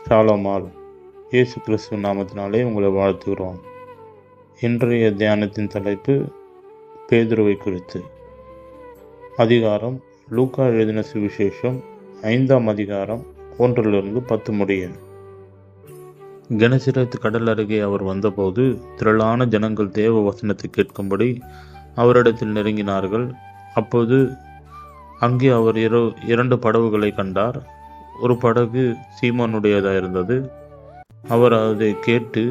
ஷாலோமால் இயேசு கிறிஸ்துவ நாமத்தினாலே உங்களை வாழ்த்துகிறோம். இன்றைய தியானத்தின் தலைப்பு பேதுருவை குறித்து. அதிகாரம் லூக்கா எழுதின சுவிசேஷம் 5ஆம் அதிகாரம் 1-10 முடிய. கெனசரேத் கடல் அருகே அவர் வந்தபோது திரளான ஜனங்கள் தேவ வசனத்தை கேட்கும்படி அவரிடத்தில் நெருங்கினார்கள். அப்போது அங்கே அவர் 2 படகுகளை கண்டார். ஒரு படகு சீமோனுடையதாக இருந்தது. அவர் அதை கேட்டு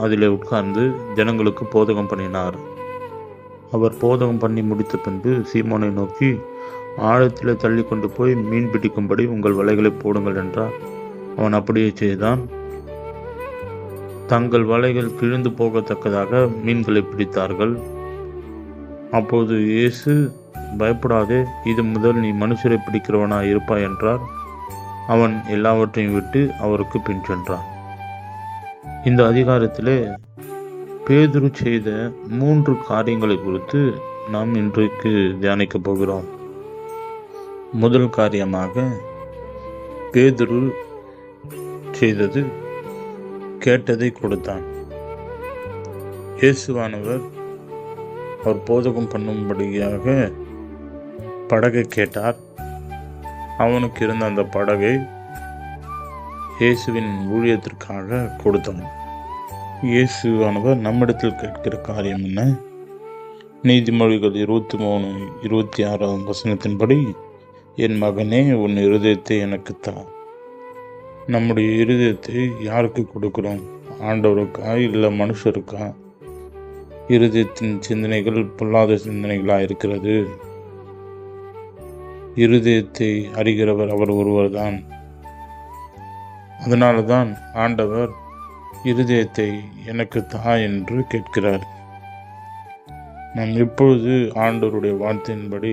அதில் உட்கார்ந்து ஜனங்களுக்கு போதகம் பண்ணினார். அவர் போதகம் பண்ணி முடித்த பின்பு சீமோனை நோக்கி, ஆழத்தில் தள்ளி கொண்டு போய் மீன் பிடிக்கும்படி உங்கள் வலைகளை போடுங்கள் என்றார். அவன் அப்படியே செய்தான். தங்கள் வலைகள் கிழிந்து போகத்தக்கதாக மீன்களை பிடித்தார்கள். அப்போது இயேசு, பயப்படாதே, இது முதல் நீ மனுஷரை பிடிக்கிறவனாய் இருப்பாய் என்றார். அவன் எல்லாவற்றையும் விட்டு அவருக்கு பின் சென்றான். இந்த அதிகாரத்திலே பேதுரு செய்த 3 காரியங்களை குறித்து நாம் இன்றைக்கு தியானிக்கப் போகிறோம். முதல் காரியமாக பேதுரு செய்தது கேட்டதை கொடுத்தான். இயேசுவானவர் அவர் போதகம் பண்ணும்படியாக படகை கேட்டார். அவனுக்கு இருந்த அந்த படகை இயேசுவின் ஊழியத்திற்காக கொடுத்தான். இயேசுவானவர் நம்மிடத்தில் கேட்கிற காரியம் என்ன? நீதிமொழிகள் 23:26 வசனத்தின்படி, என் மகனே, உன் இருதயத்தை எனக்கு தா. நம்முடைய இருதயத்தை யாருக்கு கொடுக்கிறோம்? ஆண்டவருக்கா இல்லை மனுஷருக்கா? இருதயத்தின் சிந்தனைகள் பொல்லாத சிந்தனைகளாக இருக்கிறது. இருதயத்தை அறிகிறவர் அவர் ஒருவர்தான். அதனால தான் ஆண்டவர் இருதயத்தை எனக்கு தா என்று கேட்கிறார். நாம் எப்பொழுது ஆண்டவருடைய வார்த்தையின்படி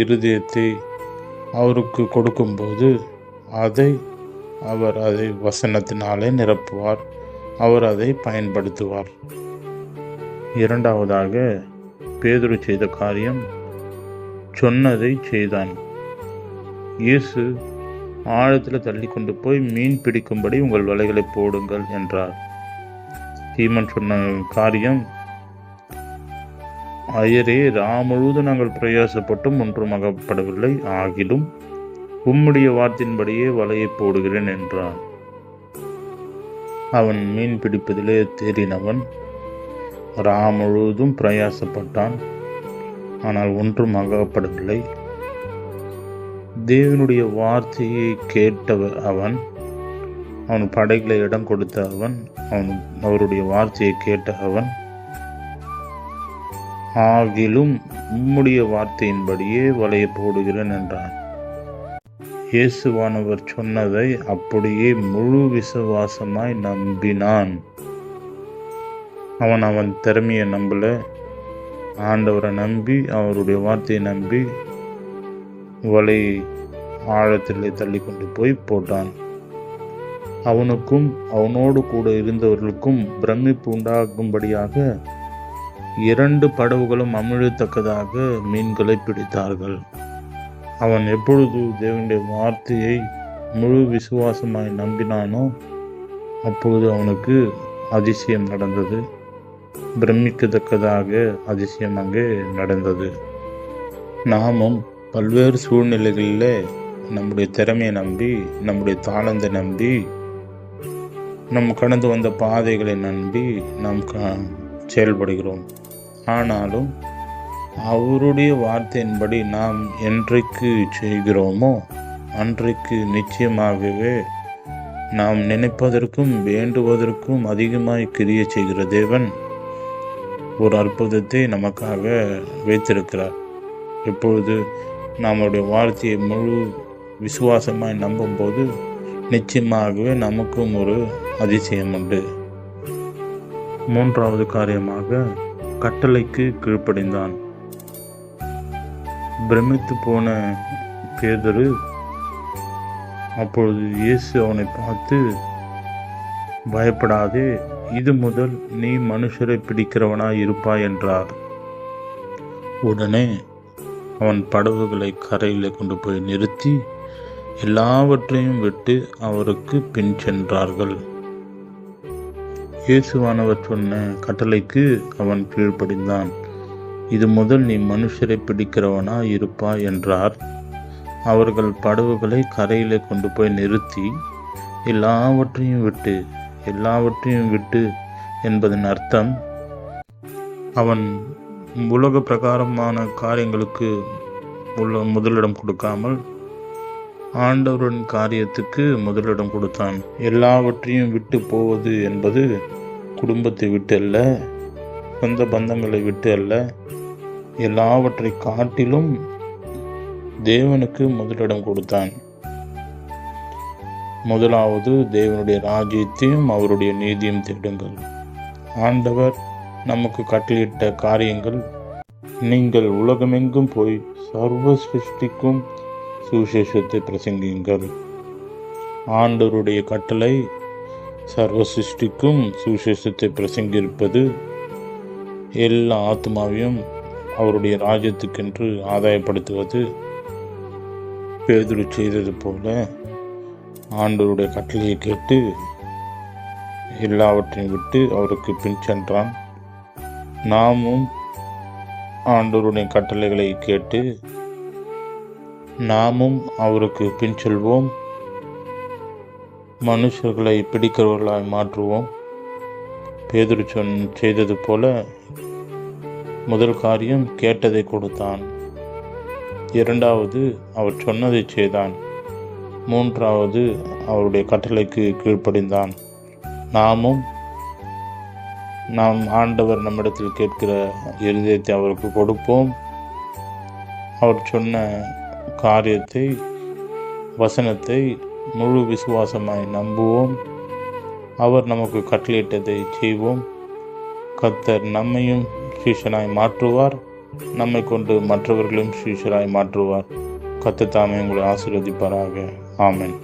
இருதயத்தை அவருக்கு கொடுக்கும்போது அவர் அதை வசனத்தினாலே நிரப்புவார். அவர் அதை பயன்படுத்துவார். இரண்டாவதாக பேதுரு செய்த காரியம், சொன்னதை செய்தான். இயேசு ஆழத்தில் தள்ளி கொண்டு போய் மீன் பிடிக்கும்படி உங்கள் வலைகளை போடுங்கள் என்றார். சீமன் சொன்ன காரியம், ஐயரே, முழுவதும் நாங்கள் பிரயாசப்பட்டும் ஒன்றும் அகப்படவில்லை, ஆகிலும் உம்முடைய வார்த்தையின்படியே வலையை போடுகிறேன் என்றான். அவன் மீன் பிடிப்பதிலே தேறினவன். முழுவதும் பிரயாசப்பட்டான், ஆனால் ஒன்றும் அகப்படவில்லை. தேவனுடைய வார்த்தையை கேட்டவர் அவன் படைகளை இடம் கொடுத்த அவருடைய வார்த்தையை கேட்ட அவன், ஆகிலும் உம்முடைய வார்த்தையின்படியே வலையை போடுகிறேன் என்றான். இயேசுவானவர் சொன்னதை அப்படியே முழு விசுவாசமாய் நம்பினான். அவன் திறமையை நம்பல, ஆண்டவரை நம்பி, அவருடைய வார்த்தையை நம்பி வலை ஆழத்திலே தள்ளி கொண்டு போய் போட்டான். அவனுக்கும் அவனோடு கூட இருந்தவர்களுக்கும் பிரமிப்பு உண்டாகும்படியாக 2 படகுகளும் அமிழத்தக்கதாக மீன்களை பிடித்தார்கள். அவன் எப்பொழுது தேவனுடைய வார்த்தையை முழு விசுவாசமாய் நம்பினானோ அப்பொழுது அவனுக்கு அதிசயம் நடந்தது. பிரமிக்கத்தக்கதாக அதிசயம் அங்கே நடந்தது. நாமும் பல்வேறு சூழ்நிலைகளில் நம்முடைய திறமையை நம்பி, நம்முடைய தாளந்தை நம்பி, நம்ம கடந்து வந்த பாதைகளை நம்பி நாம் செயல்படுகிறோம். ஆனாலும் அவருடைய வார்த்தையின்படி நாம் என்றைக்கு செய்கிறோமோ அன்றைக்கு நிச்சயமாகவே நாம் நினைப்பதற்கும் வேண்டுவதற்கும் அதிகமாய் கிரியை செய்கிற தேவன் ஒரு அற்புதத்தை நமக்காக வைத்திருக்கிறார். எப்பொழுது நம்முடைய வார்த்தையை முழு விசுவாசமாய் நம்பும்போது நிச்சயமாகவே நமக்கும் ஒரு அதிசயம் உண்டு. மூன்றாவது காரியமாக கட்டளைக்கு கீழ்ப்படிந்தான். பிரமித்து போன பேதுரு அப்பொழுது இயேசு அவனை பார்த்து, பயப்படாதே, இது முதல் நீ மனுஷரை பிடிக்கிறவனாய் இருப்பாய் என்றார். உடனே அவன் படகுகளை கரையில் கொண்டு போய் நிறுத்தி எல்லாவற்றையும் விட்டு அவருக்கு பின் சென்றார்கள். இயேசுவானவர் சொன்ன கட்டளைக்கு அவன் கீழ்ப்படிந்தான். இது முதல் நீ மனுஷரை பிடிக்கிறவனா இருப்பாய் என்றார். அவர்கள் படகுகளை கரையிலே கொண்டு போய் நிறுத்தி எல்லாவற்றையும் விட்டு என்பதன் அர்த்தம், அவன் உலக பிரகாரமான காரியங்களுக்கு முதலிடம் கொடுக்காமல் ஆண்டவரின் காரியத்துக்கு முதலிடம் கொடுத்தான். எல்லாவற்றையும் விட்டு போவது என்பது குடும்பத்தை விட்டு அல்ல, சொந்த பந்தங்களை விட்டு அல்ல, எல்லாவற்றை காட்டிலும் தேவனுக்கு முதலிடம் கொடுத்தான். முதலாவது தேவனுடைய ராஜ்யத்தையும் அவருடைய நீதியும் தேடுங்கள். ஆண்டவர் நமக்கு கட்டளையிட்ட காரியங்கள், நீங்கள் உலகமெங்கும் போய் சர்வ சிருஷ்டிக்கும் சுவிசேஷத்தை பிரசங்கியுங்கள். ஆண்டவருடைய கட்டளை சர்வ சிருஷ்டிக்கும் சுவிசேஷத்தை பிரசங்கிருப்பது, எல்லா ஆத்மாவையும் அவருடைய ராஜ்யத்துக்கென்று ஆதாயப்படுத்துவது. பேதுரு செய்தது போல ஆண்டவருடைய கட்டளையை கேட்டு எல்லாவற்றையும் விட்டு அவருக்கு பின் சென்றான். நாமும் ஆண்டவருடைய கட்டளைகளை கேட்டு நாமும் அவருக்கு பின் செல்வோம். மனுஷர்களை பிடிக்கிறவர்களாய் மாற்றுவோம். பேதுரு செய்தது போல முதல் காரியம் கேட்டதை கொடுத்தான். இரண்டாவது அவர் சொன்னதை செய்தான். மூன்றாவது அவருடைய கட்டளைக்கு கீழ்ப்படிந்தான். நாம் ஆண்டவர் நம்மிடத்தில் கேட்கிற இருதயத்தை அவருக்கு கொடுப்போம். அவர் சொன்ன காரியத்தை, வசனத்தை முழு விசுவாசமாய் நம்புவோம். அவர் நமக்கு கட்டளையிட்டதை செய்வோம். கர்த்தர் நம்மையும் சீஷனாய் மாற்றுவார். நம்மை கொண்டு மற்றவர்களும் சீஷராய் மாற்றுவார். கர்த்தர் தாமே உங்களை ஆசீர்வதிப்பாராக. ஆமென்.